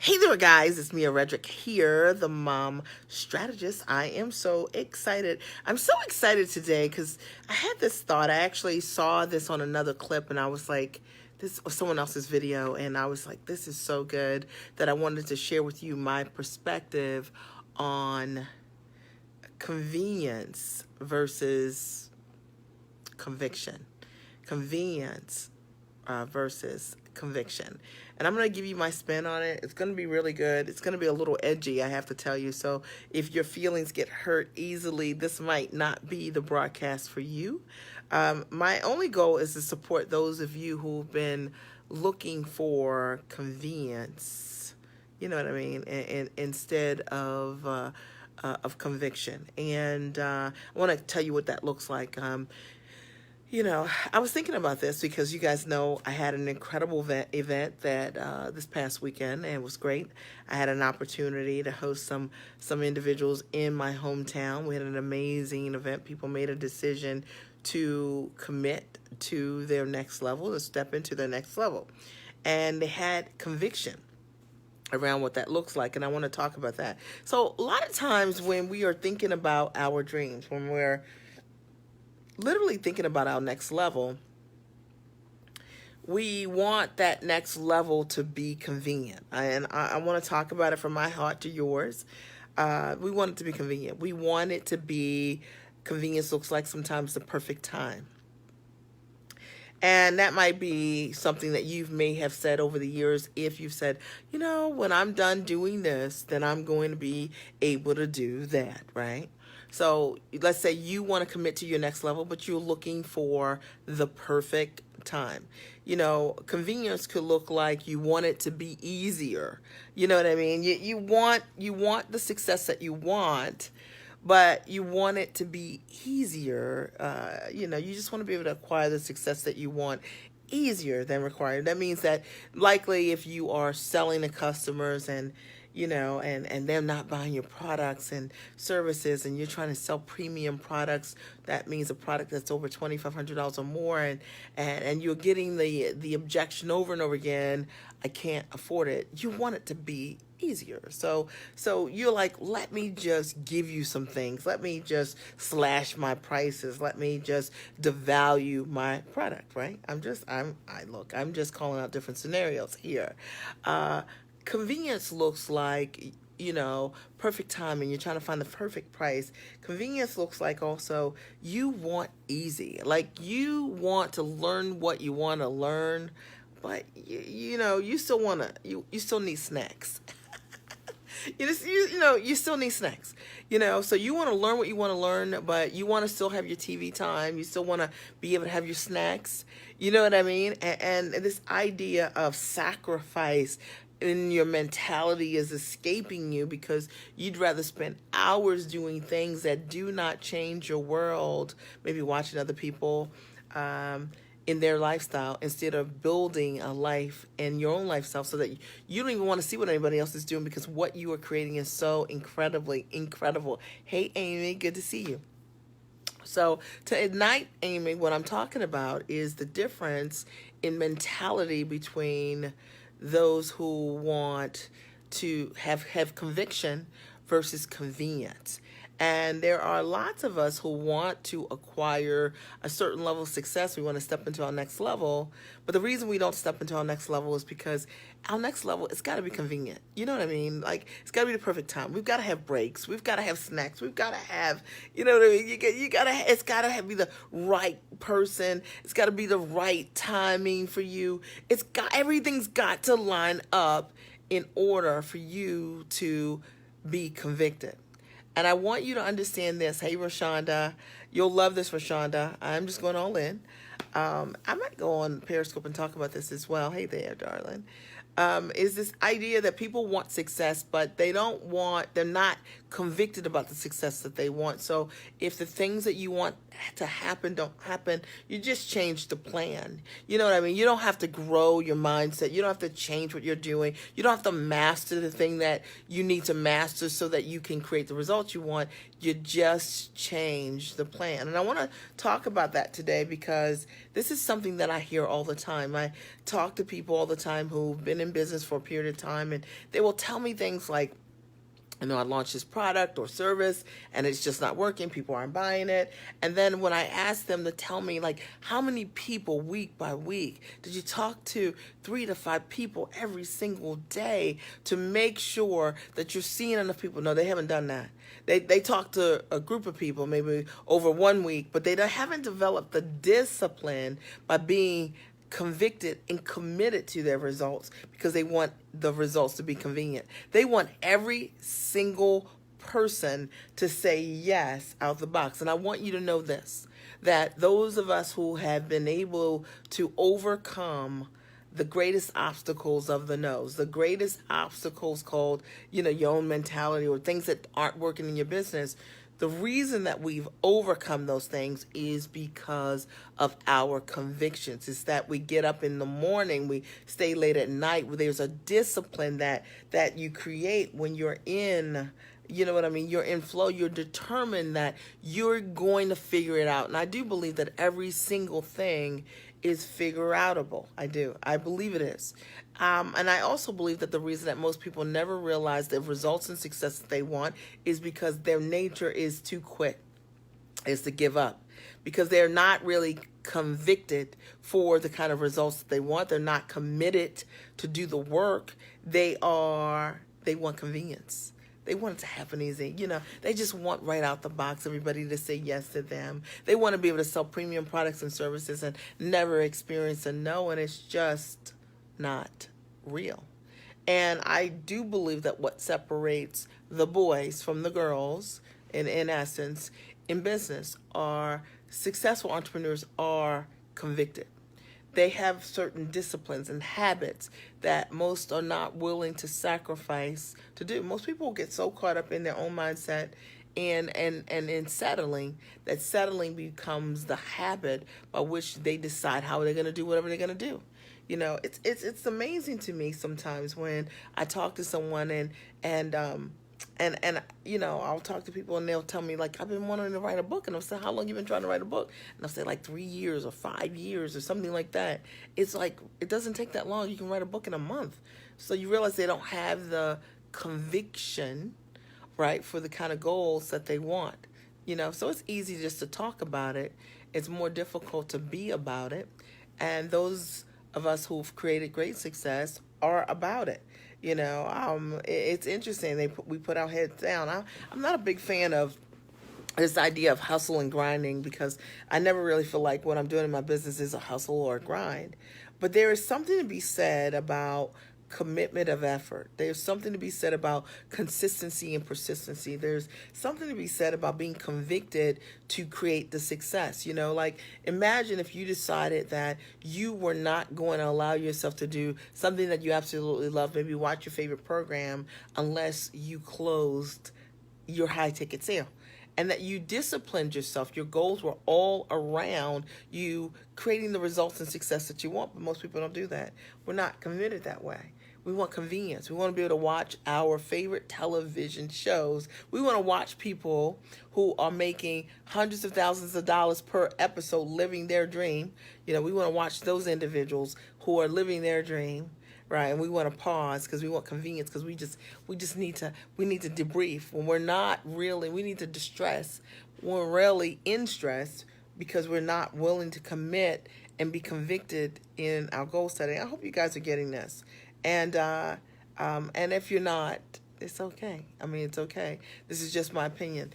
Hey there, guys. It's Mia Redrick here, the mom strategist. I am so excited. I'm so excited today because I had this thought. I actually saw this on another clip and I was like, this was someone else's video. And I was like, this is so good that I wanted to share with you my perspective on convenience versus conviction. Convenience versus conviction. And I'm going to give you my spin on it. It's going to be really good. It's going to be a little edgy, I have to tell you. So if your feelings get hurt easily, this might not be the broadcast for you. My only goal is to support those of you who've been looking for convenience, you know what I mean, and instead of conviction. And I want to tell you what that looks like. I was thinking about this because you guys know I had an incredible event that this past weekend, and it was great. I had an opportunity to host some individuals in my hometown. We had an amazing event. People made a decision to commit to their next level, to step into their next level. And they had conviction around what that looks like, and I want to talk about that. So a lot of times when we are thinking about our dreams, when we're literally thinking about our next level, we want that next level to be convenient. And I want to talk about it from my heart to yours. We want it to be convenient. We want it to be, convenience looks like sometimes the perfect time. And that might be something that you may have said over the years. If you've said, when I'm done doing this, then I'm going to be able to do that, right? So let's say you want to commit to your next level, but you're looking for the perfect time. Convenience could look like you want it to be easier. You know what I mean? You want the success that you want, but you want it to be easier. You just want to be able to acquire the success that you want easier than required. That means that likely if you are selling to customers and they're not buying your products and services, and you're trying to sell premium products, that means a product that's over $2,500 or more, and you're getting the objection over and over again, I can't afford it. You want it to be easier. So you're like, let me just give you some things. Let me just slash my prices. Let me just devalue my product, right? I'm just calling out different scenarios here. Convenience looks like, perfect timing. You're trying to find the perfect price. Convenience looks like also you want easy. Like you want to learn what you want to learn, but you still need snacks. You still need snacks. So you want to learn what you want to learn, but you want to still have your TV time. You still want to be able to have your snacks. You know what I mean? And this idea of sacrifice in your mentality is escaping you because you'd rather spend hours doing things that do not change your world, maybe watching other people in their lifestyle, instead of building a life in your own lifestyle so that you don't even want to see what anybody else is doing because what you are creating is so incredibly incredible. Hey, Amy, good to see you. So to ignite, Amy, what I'm talking about is the difference in mentality between those who want to have conviction versus convenience. And there are lots of us who want to acquire a certain level of success. We want to step into our next level. But the reason we don't step into our next level is because our next level, it's got to be convenient. You know what I mean? Like, it's got to be the perfect time. We've got to have breaks. We've got to have snacks. We've got to have, you know what I mean? It's got to be the right person. It's got to be the right timing for you. Everything's got to line up in order for you to be convicted. And I want you to understand this. Hey, Rashonda. You'll love this, Rashonda. I'm just going all in. I might go on Periscope and talk about this as well. Hey there, darling. Is this idea that people want success, but they're not convicted about the success that they want. So if the things that you want to happen don't happen, you just change the plan. You know what I mean? You don't have to grow your mindset. You don't have to change what you're doing. You don't have to master the thing that you need to master so that you can create the results you want. You just change the plan. And I want to talk about that today because this is something that I hear all the time. I talk to people all the time who've been in business for a period of time, and they will tell me things like, I launched this product or service and it's just not working. People aren't buying it. And then when I ask them to tell me, like, how many people week by week did you talk to 3 to 5 people every single day to make sure that you're seeing enough people? No, they haven't done that. They talk to a group of people maybe over 1 week, but they haven't developed the discipline by being convicted and committed to their results because they want the results to be convenient. They want every single person to say yes out the box. And I want you to know this, that those of us who have been able to overcome the greatest obstacles of the no's, the greatest obstacles called, your own mentality or things that aren't working in your business, the reason that we've overcome those things is because of our convictions. It's that we get up in the morning, we stay late at night. There's a discipline that you create when you're in, you're in flow. You're determined that you're going to figure it out. And I do believe that every single thing is figure outable. I do. I believe it is. And I also believe that the reason that most people never realize the results and success that they want is because their nature is too quick, is to give up. Because they're not really convicted for the kind of results that they want. They're not committed to do the work. They want convenience. They want it to happen easy. They just want right out the box everybody to say yes to them. They want to be able to sell premium products and services and never experience a no, and it's just not real. And I do believe that what separates the boys from the girls, in essence, in business, are successful entrepreneurs are convicted. They have certain disciplines and habits that most are not willing to sacrifice to do. Most people get so caught up in their own mindset and in settling, that settling becomes the habit by which they decide how they're going to do whatever they're going to do. It's amazing to me sometimes when I talk to someone and I'll talk to people and they'll tell me, like, I've been wanting to write a book, and I'll say, how long you been trying to write a book? And I'll say, like, 3 years or 5 years or something like that. It's like, it doesn't take that long. You can write a book in a month. So you realize they don't have the conviction, right, for the kind of goals that they want. So it's easy just to talk about it. It's more difficult to be about it. And those of us who've created great success are about it. It's interesting. We put our heads down. I'm not a big fan of this idea of hustle and grinding because I never really feel like what I'm doing in my business is a hustle or a grind. But there is something to be said about commitment of effort. There's something to be said about consistency and persistency. There's something to be said about being convicted to create the success. Like, imagine if you decided that you were not going to allow yourself to do something that you absolutely love, maybe watch your favorite program, unless you closed your high ticket sale. And that you disciplined yourself. Your goals were all around you creating the results and success that you want. But most people don't do that. We're not committed that way. We want convenience. We want to be able to watch our favorite television shows. We want to watch people who are making hundreds of thousands of dollars per episode living their dream. We want to watch those individuals who are living their dream. Right, and we want to pause because we want convenience, because we need to debrief when we're not really. We need to distress when we're really in stress because we're not willing to commit and be convicted in our goal setting. I hope you guys are getting this, and if you're not, it's okay. It's okay. This is just my opinion.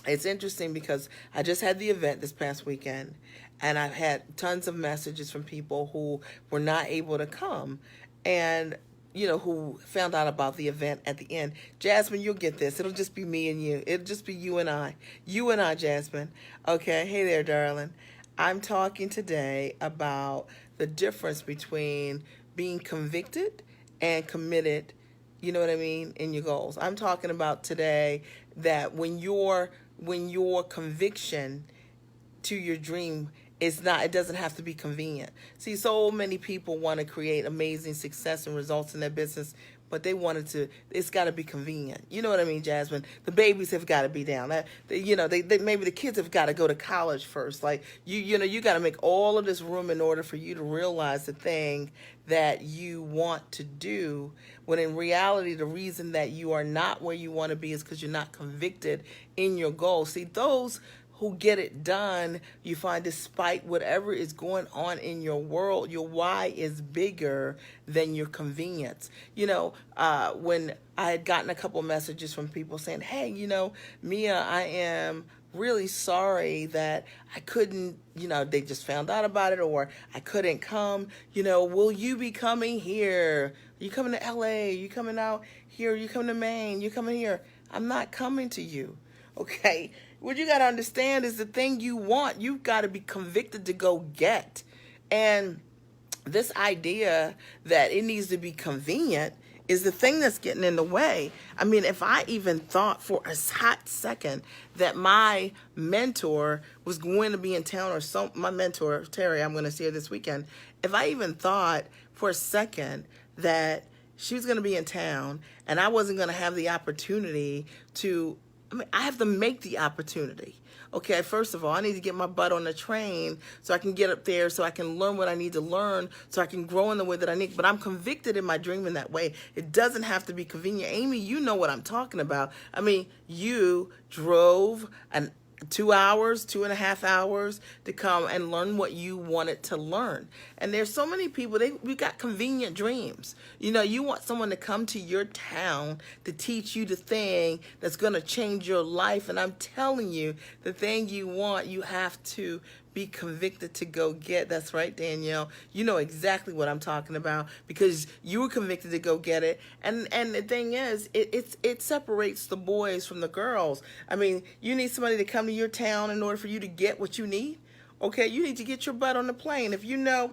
It's interesting because I just had the event this past weekend, and I've had tons of messages from people who were not able to come and, who found out about the event at the end. Jasmine, you'll get this. It'll just be me and you. It'll just be you and I. You and I, Jasmine. Okay. Hey there, darling. I'm talking today about the difference between being convicted and committed, in your goals. I'm talking about today that when your conviction to your dream It doesn't have to be convenient. See, so many people want to create amazing success and results in their business, but it's got to be convenient. You know what I mean, Jasmine? The babies have got to be down. Maybe the kids have got to go to college first. Like, you got to make all of this room in order for you to realize the thing that you want to do, when in reality, the reason that you are not where you want to be is because you're not convicted in your goal. See, those who get it done, you find, despite whatever is going on in your world, your why is bigger than your convenience. When I had gotten a couple messages from people saying, hey, Mia, I am really sorry that I couldn't, they just found out about it, or I couldn't come, will you be coming here? Are you coming to LA? Are you coming out here? Are you coming to Maine? You coming here? I'm not coming to you. Okay? What you got to understand is the thing you want, you've got to be convicted to go get. And this idea that it needs to be convenient is the thing that's getting in the way. I mean, if I even thought for a hot second that my mentor was going to be in town, or my mentor, Terry, I'm going to see her this weekend. If I even thought for a second that she was going to be in town and I wasn't going to have the opportunity I have to make the opportunity. Okay, first of all, I need to get my butt on the train so I can get up there, so I can learn what I need to learn, so I can grow in the way that I need. But I'm convicted in my dream in that way. It doesn't have to be convenient. Amy, you know what I'm talking about. I mean, you drove 2.5 hours to come and learn what you wanted to learn. And there's so many people, we got convenient dreams. You want someone to come to your town to teach you the thing that's going to change your life. And I'm telling you, the thing you want, you have to be convicted to go get. That's right, Danielle. You know exactly what I'm talking about, because you were convicted to go get it. And the thing is, it separates the boys from the girls. I mean, you need somebody to come to your town in order for you to get what you need. Okay, you need to get your butt on the plane. If you know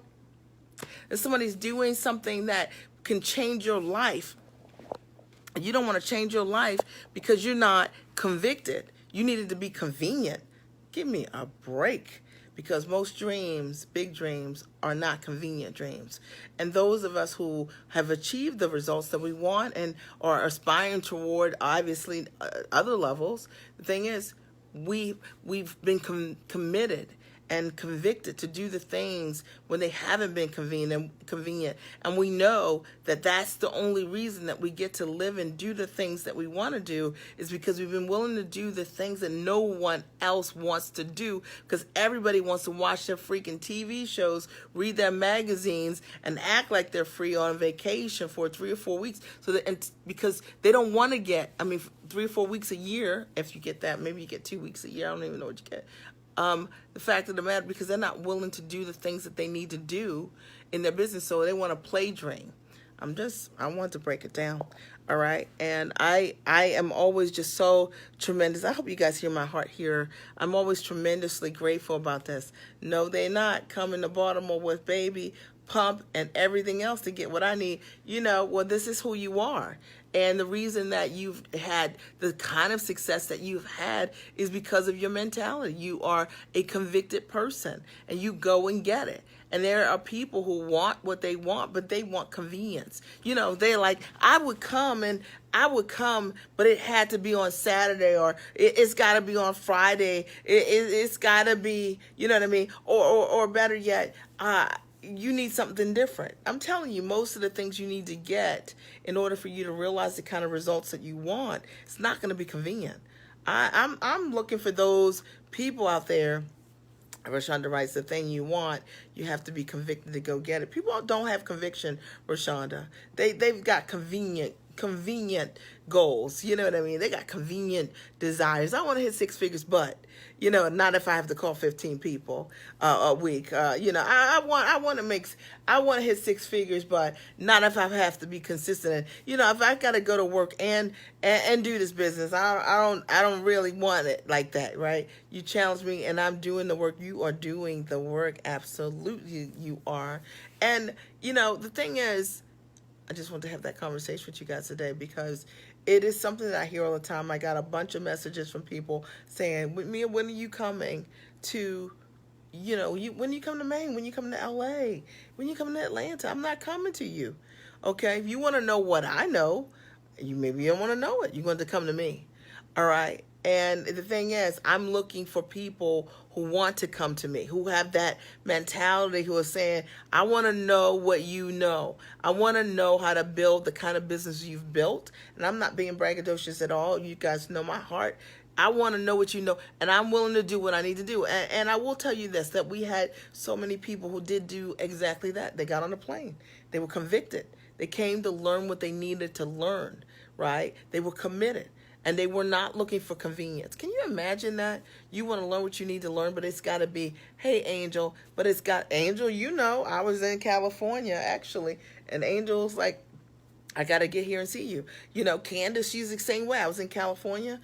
that somebody's doing something that can change your life, you don't want to change your life because you're not convicted. You need it to be convenient. Give me a break. Because most dreams, big dreams, are not convenient dreams. And those of us who have achieved the results that we want and are aspiring toward, obviously, other levels, the thing is, we've been committed and convicted to do the things when they haven't been convenient. And we know that that's the only reason that we get to live and do the things that we want to do, is because we've been willing to do the things that no one else wants to do, because everybody wants to watch their freaking TV shows, read their magazines, and act like they're free on vacation for 3 or 4 weeks. Because they don't want to get, 3 or 4 weeks a year, if you get that, maybe you get 2 weeks a year, I don't even know what you get. The fact of the matter, because they're not willing to do the things that they need to do in their business, so they want to play dream. I want to break it down, all right? And I am always just so tremendous. I hope you guys hear my heart here. I'm always tremendously grateful about this. No, they're not coming to Baltimore with baby pump and everything else to get what I need. Well, this is who you are. And the reason that you've had the kind of success that you've had is because of your mentality. You are a convicted person, and you go and get it. And there are people who want what they want, but they want convenience. They're like, I would come, but it had to be on Saturday, or it's got to be on Friday. It's got to be, you know what I mean? Or better yet, you need something different. I'm telling you, most of the things you need to get in order for you to realize the kind of results that you want, it's not going to be convenient. I'm looking for those people out there. Rashonda writes, the thing you want, you have to be convicted to go get it. People don't have conviction, Rashonda. They've got convenient goals. You know what I mean? They got convenient desires. I want to hit 6 figures, but not if I have to call 15 people a week. I want to hit 6 figures, but not if I have to be consistent. And, if I got to go to work and do this business, I don't really want it like that, right? You challenge me, and I'm doing the work. You are doing the work. Absolutely, you are. And the thing is, I just want to have that conversation with you guys today, because it is something that I hear all the time. I got a bunch of messages from people saying, Mia, when are you coming to when you come to Maine, when you come to LA, when you come to Atlanta, I'm not coming to you. Okay? If you want to know what I know, you don't want to know it. You're going to come to me. All right? And the thing is, I'm looking for people who want to come to me, who have that mentality, who are saying, I want to know what you know. I want to know how to build the kind of business you've built. And I'm not being braggadocious at all. You guys know my heart. I want to know what you know, and I'm willing to do what I need to do. And I will tell you this, that we had so many people who did do exactly that. They got on a plane. They were convicted. They came to learn what they needed to learn, right? They were committed, and they were not looking for convenience. Can you imagine that? You want to learn what you need to learn, but it's got to be, hey, Angel, but it's got, Angel, I was in California, actually, and Angel's like, I got to get here and see you. Candace, she's the same way. I was in California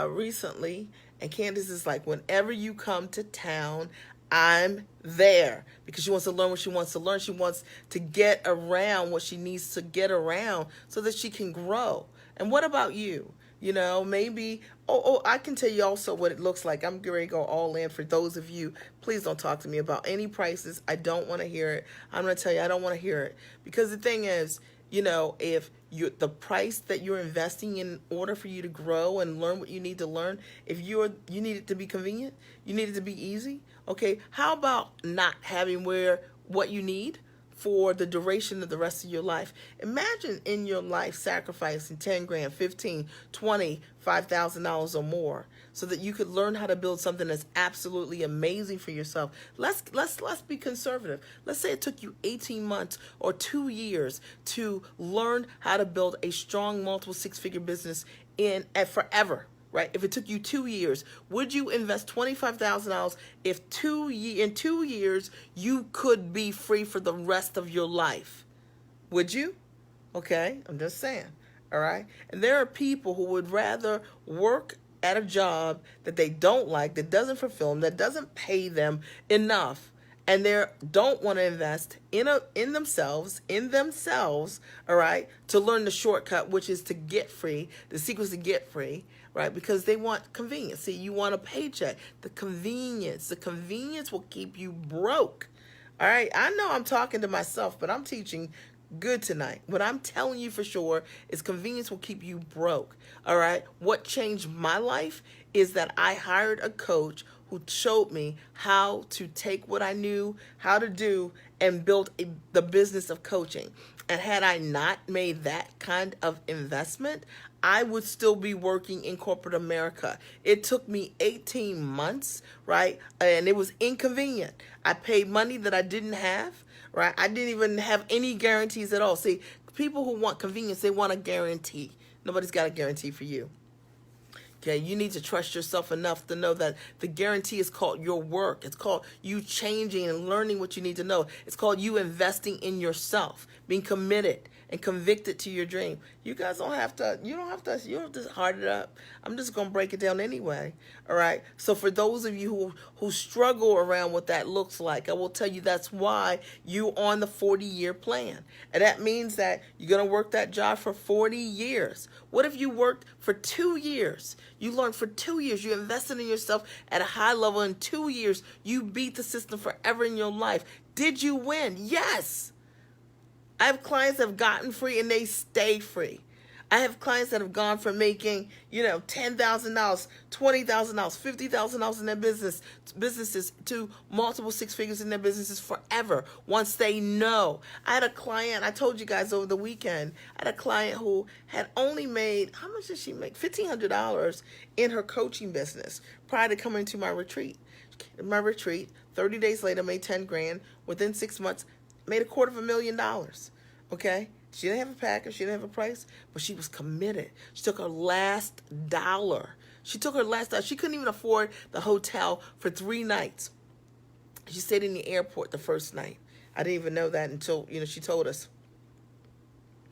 recently, and Candace is like, whenever you come to town, I'm there, because she wants to learn what she wants to learn. She wants to get around what she needs to get around so that she can grow. And what about you? Maybe, I can tell you also what it looks like. I'm ready to go all in. For those of you, please don't talk to me about any prices. I don't want to hear it. I'm going to tell you, I don't want to hear it. Because the thing is, if the price that you're investing in order for you to grow and learn what you need to learn, if you need it to be convenient, you need it to be easy, okay, how about not having what you need for the duration of the rest of your life? Imagine in your life sacrificing 10 grand, 15, 20, $5,000 or more so that you could learn how to build something that's absolutely amazing for yourself. Let's be conservative. Let's say it took you 18 months or 2 years to learn how to build a strong multiple six-figure business forever. Right? If it took you 2 years, would you invest $25,000 if in 2 years you could be free for the rest of your life? Would you? Okay, I'm just saying. All right? And there are people who would rather work at a job that they don't like, that doesn't fulfill them, that doesn't pay them enough, and they don't want to invest in themselves, all right, to learn the shortcut, which is to get free, the secrets to get free, right? Because they want convenience. See, you want a paycheck. The convenience will keep you broke. All right, I know I'm talking to myself, but I'm teaching good tonight. What I'm telling you for sure is convenience will keep you broke. All right, what changed my life is that I hired a coach who showed me how to take what I knew how to do and build the business of coaching. And had I not made that kind of investment, I would still be working in corporate America. It took me 18 months, right? And it was inconvenient. I paid money that I didn't have, right? I didn't even have any guarantees at all. See, people who want convenience, they want a guarantee. Nobody's got a guarantee for you. Okay, you need to trust yourself enough to know that the guarantee is called your work. It's called you changing and learning what you need to know. It's called you investing in yourself, being committed and convicted to your dream. You guys don't have to, you don't have to hard it up. I'm just going to break it down anyway. All right. So for those of you who struggle around what that looks like, I will tell you that's why you're on the 40-year plan. And that means that you're going to work that job for 40 years. What if you worked for 2 years? You learned for 2 years. You invested in yourself at a high level. In 2 years, you beat the system forever in your life. Did you win? Yes. I have clients that have gotten free and they stay free. I have clients that have gone from making, $10,000, $20,000, $50,000 in their businesses to multiple six figures in their businesses forever once they know. I had a client, I told you guys over the weekend, I had a client who had only made, how much did she make? $1,500 in her coaching business prior to coming to my retreat. 30 days later, made 10 grand. Within 6 months, made $250,000. Okay? She didn't have a package. She didn't have a price, but she was committed. She took her last dollar. She couldn't even afford the hotel for 3 nights. She stayed in the airport the first night. I didn't even know that until, she told us.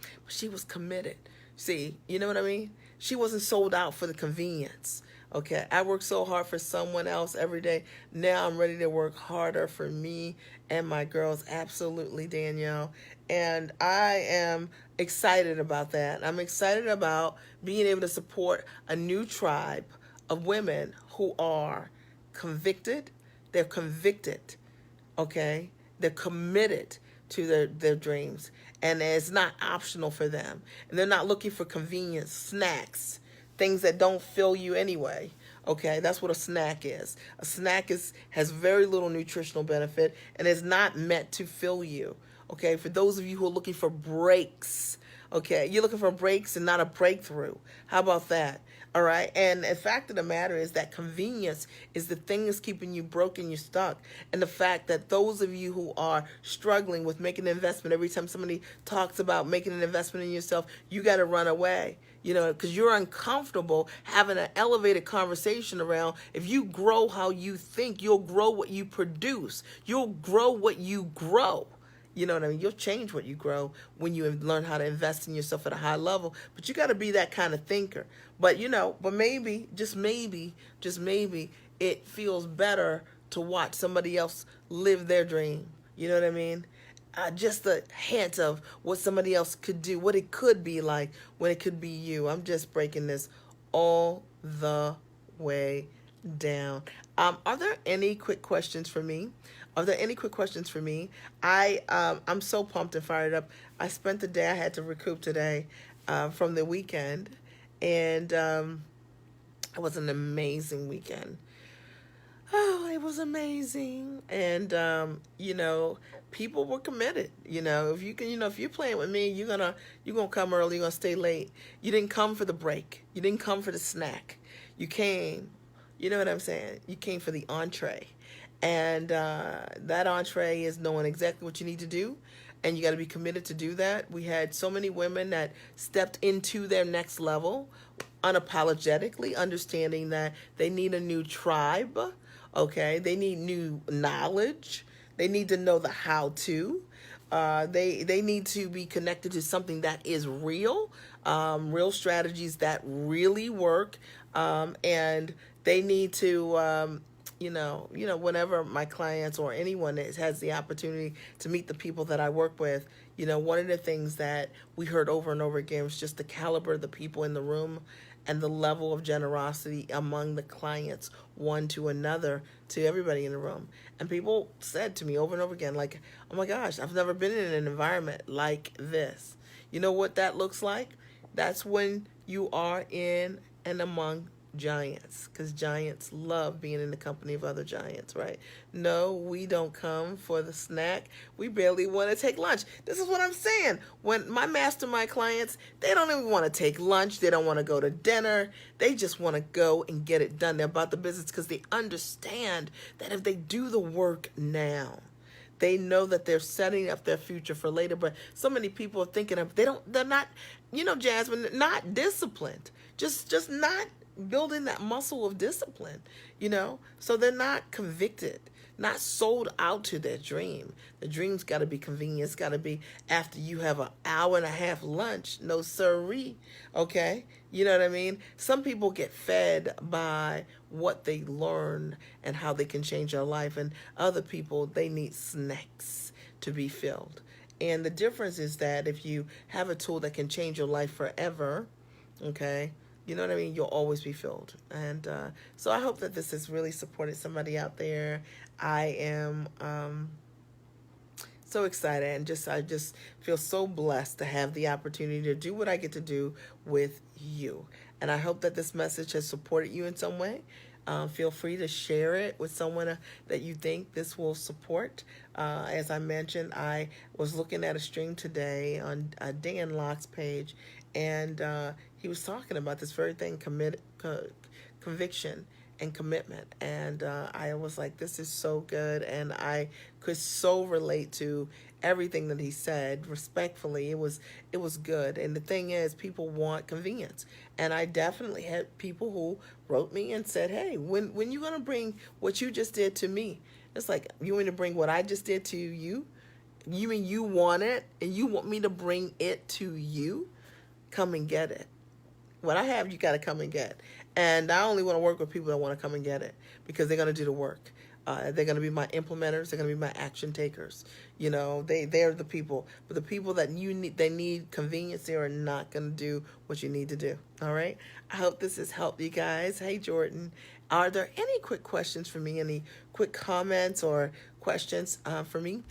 But she was committed. See, you know what I mean? She wasn't sold out for the convenience. Okay, I work so hard for someone else every day. Now I'm ready to work harder for me and my girls. Absolutely, Danielle. And I am excited about that. I'm excited about being able to support a new tribe of women who are convicted, They're convicted, okay? They're committed to their dreams, and it's not optional for them. And they're not looking for convenience snacks, things that don't fill you anyway. Okay, that's what a snack is. A snack has very little nutritional benefit and is not meant to fill you. Okay, for those of you who are looking for breaks, okay, you're looking for breaks and not a breakthrough. How about that? All right. And the fact of the matter is that convenience is the thing that's keeping you broken, you're stuck. And the fact that those of you who are struggling with making an investment, every time somebody talks about making an investment in yourself, you got to run away, because you're uncomfortable having an elevated conversation around if you grow how you think, you'll grow what you produce. You'll grow what you grow. You know what I mean? You'll change what you grow when you learn how to invest in yourself at a high level. But you got to be that kind of thinker. But, but maybe, just maybe, it feels better to watch somebody else live their dream. You know what I mean? Just a hint of what somebody else could do, what it could be like when it could be you. I'm just breaking this all the way down. Are there any quick questions for me? I'm so pumped and fired up. I spent the day, I had to recoup today from the weekend, and it was an amazing weekend. Oh, it was amazing. And, people were committed. If you can, if you're playing with me, you're gonna come early, you're gonna stay late. You didn't come for the break. You didn't come for the snack. You came, you know what I'm saying? You came for the entree. And that entree is knowing exactly what you need to do. And you got to be committed to do that. We had so many women that stepped into their next level unapologetically, understanding that they need a new tribe. Okay, they need new knowledge. They need to know the how-to. They need to be connected to something that is real, real strategies that really work, and they need to. Whenever my clients or anyone that has the opportunity to meet the people that I work with, one of the things that we heard over and over again was just the caliber of the people in the room and the level of generosity among the clients, one to another, to everybody in the room. And people said to me over and over again, like, oh my gosh, I've never been in an environment like this. You know what that looks like? That's when you are in and among giants, because giants love being in the company of other giants, right? No, we don't come for the snack. We barely want to take lunch. This is what I'm saying. When my mastermind clients, they don't even want to take lunch. They don't want to go to dinner. They just want to go and get it done. They're about the business because they understand that if they do the work now, they know that they're setting up their future for later. But so many people are thinking they're not, Jasmine, not disciplined. Just not building that muscle of discipline, so they're not convicted, not sold out to their dream. The dream's got to be convenient. It's got to be after you have an hour and a half lunch. No siree. Okay, you know what I mean? Some people get fed by what they learn and how they can change their life, and other people, they need snacks to be filled. And the difference is that if you have a tool that can change your life forever, okay, you know what I mean? You'll always be filled. And so I hope that this has really supported somebody out there. I am so excited, and I just feel so blessed to have the opportunity to do what I get to do with you. And I hope that this message has supported you in some way. Feel free to share it with someone that you think this will support. As I mentioned, I was looking at a stream today on Dan Locke's page, and he was talking about this very thing, conviction and commitment. And I was like, this is so good. And I could so relate to everything that he said. Respectfully, it was good. And the thing is, people want convenience. And I definitely had people who wrote me and said, hey, when you going to bring what you just did to me? It's like, you want to bring what I just did to you? You mean you want it and you want me to bring it to you? Come and get it. What I have, you got to come and get. And I only want to work with people that want to come and get it because they're going to do the work. They're going to be my implementers. They're going to be my action takers. They're the people. But the people that they need convenience. They are not going to do what you need to do. All right. I hope this has helped you guys. Hey, Jordan, are there any quick questions for me? Any quick comments or questions for me?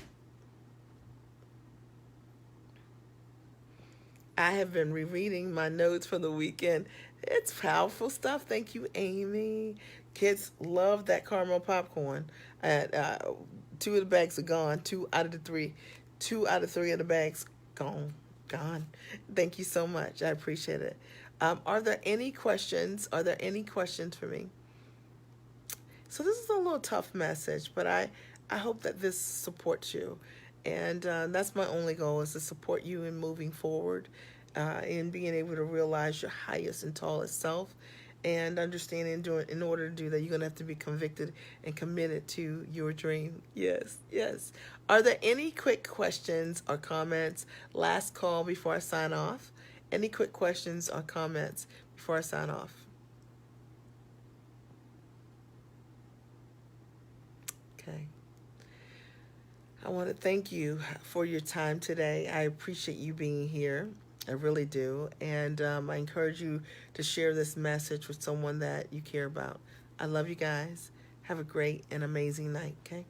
I have been rereading my notes from the weekend. It's powerful stuff. Thank you, Amy. Kids love that caramel popcorn. Two of the bags are gone. Two out of three of the bags gone. Gone. Thank you so much. I appreciate it. Are there any questions? Are there any questions for me? So this is a little tough message, but I hope that this supports you. And that's my only goal, is to support you in moving forward, in being able to realize your highest and tallest self, and understanding in order to do that, you're going to have to be convicted and committed to your dream. Yes, yes. Are there any quick questions or comments? Last call before I sign off. Any quick questions or comments before I sign off? Okay. I want to thank you for your time today. I appreciate you being here. I really do. And I encourage you to share this message with someone that you care about. I love you guys. Have a great and amazing night, okay?